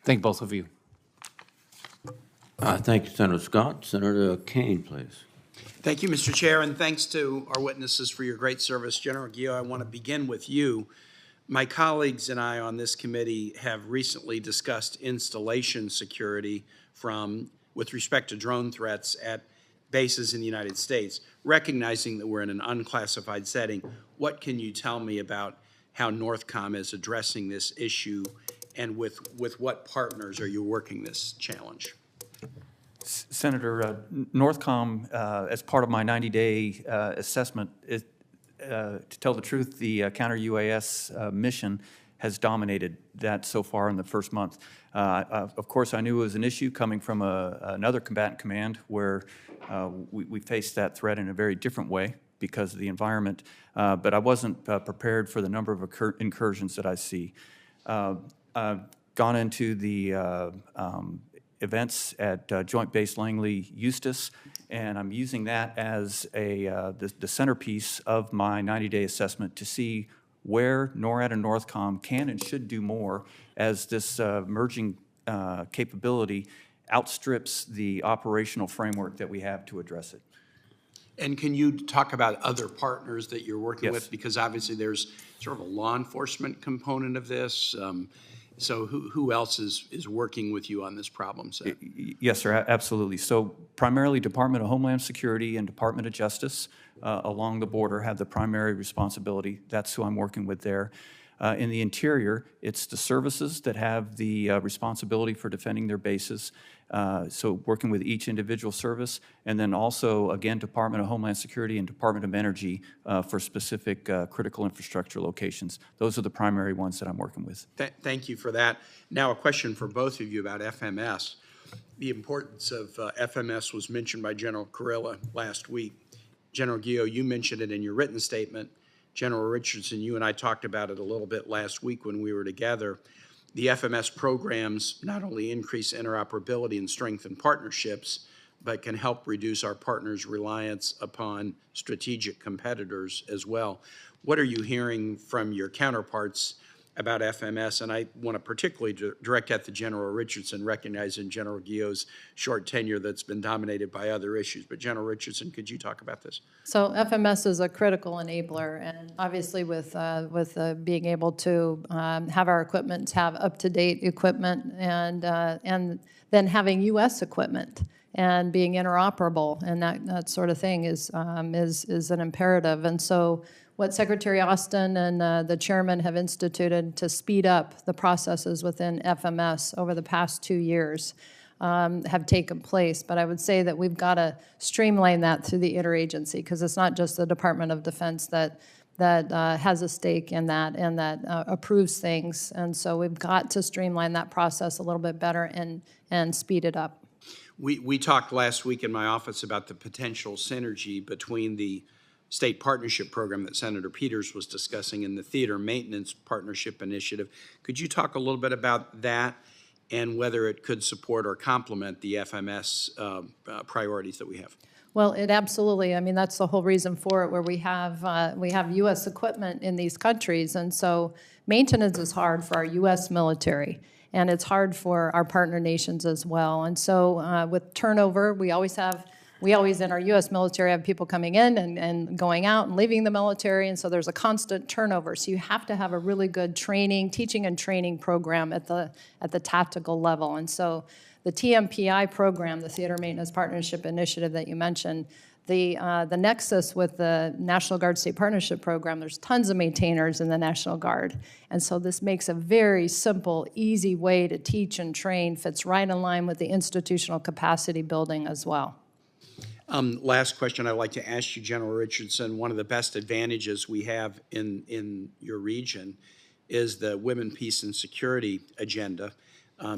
Thank both of you. Thank you, Senator Scott. Senator Kaine, please. Thank you, Mr. Chair, and thanks to our witnesses for your great service. General Guillot, I want to begin with you. My colleagues and I on this committee have recently discussed installation security with respect to drone threats at bases in the United States. Recognizing that we're in an unclassified setting, what can you tell me about how NORTHCOM is addressing this issue, and with what partners are you working this challenge? Senator, NORTHCOM, as part of my 90-day assessment, to tell the truth, the counter-UAS mission has dominated that so far in the first month. Of course, I knew it was an issue coming from another combatant command where we faced that threat in a very different way because of the environment, but I wasn't prepared for the number of incursions that I see. I've gone into the events at Joint Base Langley Eustis, and I'm using that as the centerpiece of my 90-day assessment to see where NORAD and NORTHCOM can and should do more as this merging capability outstrips the operational framework that we have to address it. And can you talk about other partners that you're working Yes. with? Because obviously there's sort of a law enforcement component of this. So who else is working with you on this problem set? Yes, sir, absolutely. So primarily Department of Homeland Security and Department of Justice along the border have the primary responsibility. That's who I'm working with there. In the interior, it's the services that have the responsibility for defending their bases. So working with each individual service, and then also, again, Department of Homeland Security and Department of Energy for specific critical infrastructure locations. Those are the primary ones that I'm working with. Thank you for that. Now a question for both of you about FMS. The importance of FMS was mentioned by General Kurilla last week. General Guillot, you mentioned it in your written statement. General Richardson, you and I talked about it a little bit last week when we were together. The FMS programs not only increase interoperability and strengthen partnerships, but can help reduce our partners' reliance upon strategic competitors as well. What are you hearing from your counterparts about FMS? And I want to particularly direct at the General Richardson, recognizing General Guillot's short tenure that's been dominated by other issues. But General Richardson, could you talk about this? So FMS is a critical enabler, and obviously with being able to have our equipment have up-to-date equipment, and then having U.S. equipment and being interoperable and that sort of thing is an imperative. And so what Secretary Austin and the chairman have instituted to speed up the processes within FMS over the past 2 years have taken place. But I would say that we've got to streamline that through the interagency, because it's not just the Department of Defense that has a stake in that and that approves things. And so we've got to streamline that process a little bit better and speed it up. We talked last week in my office about the potential synergy between the state partnership program that Senator Peters was discussing and the theater maintenance partnership initiative. Could you talk a little bit about that and whether it could support or complement the FMS priorities that we have? Well, it absolutely. I mean, that's the whole reason for it, where we have U.S. equipment in these countries, and so maintenance is hard for our U.S. military, and it's hard for our partner nations as well. And so with turnover, we always in our U.S. military have people coming in and going out and leaving the military, and so there's a constant turnover. So you have to have a really good teaching and training program at the tactical level. And so the TMPI program, the Theater Maintenance Partnership Initiative that you mentioned, the nexus with the National Guard State Partnership Program, there's tons of maintainers in the National Guard. And so this makes a very simple, easy way to teach and train, fits right in line with the institutional capacity building as well. Last question I'd like to ask you, General Richardson. One of the best advantages we have in your region is the Women, Peace, and Security agenda.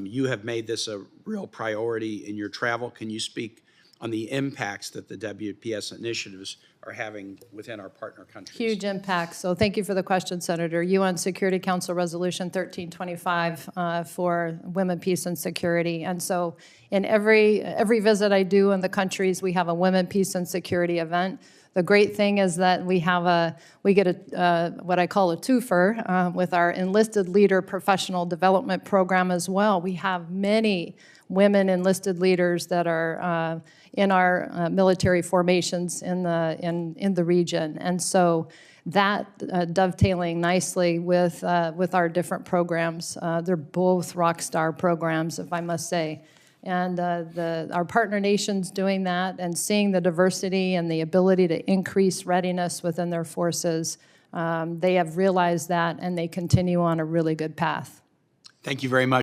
You have made this a real priority in your travel. Can you speak on the impacts that the WPS initiatives are having within our partner countries? Huge impact. So thank you for the question, Senator. UN Security Council Resolution 1325 for women, peace, and security. And so in every visit I do in the countries, we have a women, peace, and security event. the great thing is that we get a what I call a twofer with our enlisted leader professional development program as well. We have many women enlisted leaders that are in our military formations in the region, and so that dovetailing nicely with our different programs. They're both rock star programs, if I must say. And our partner nations doing that and seeing the diversity and the ability to increase readiness within their forces, they have realized that, and they continue on a really good path. Thank you very much.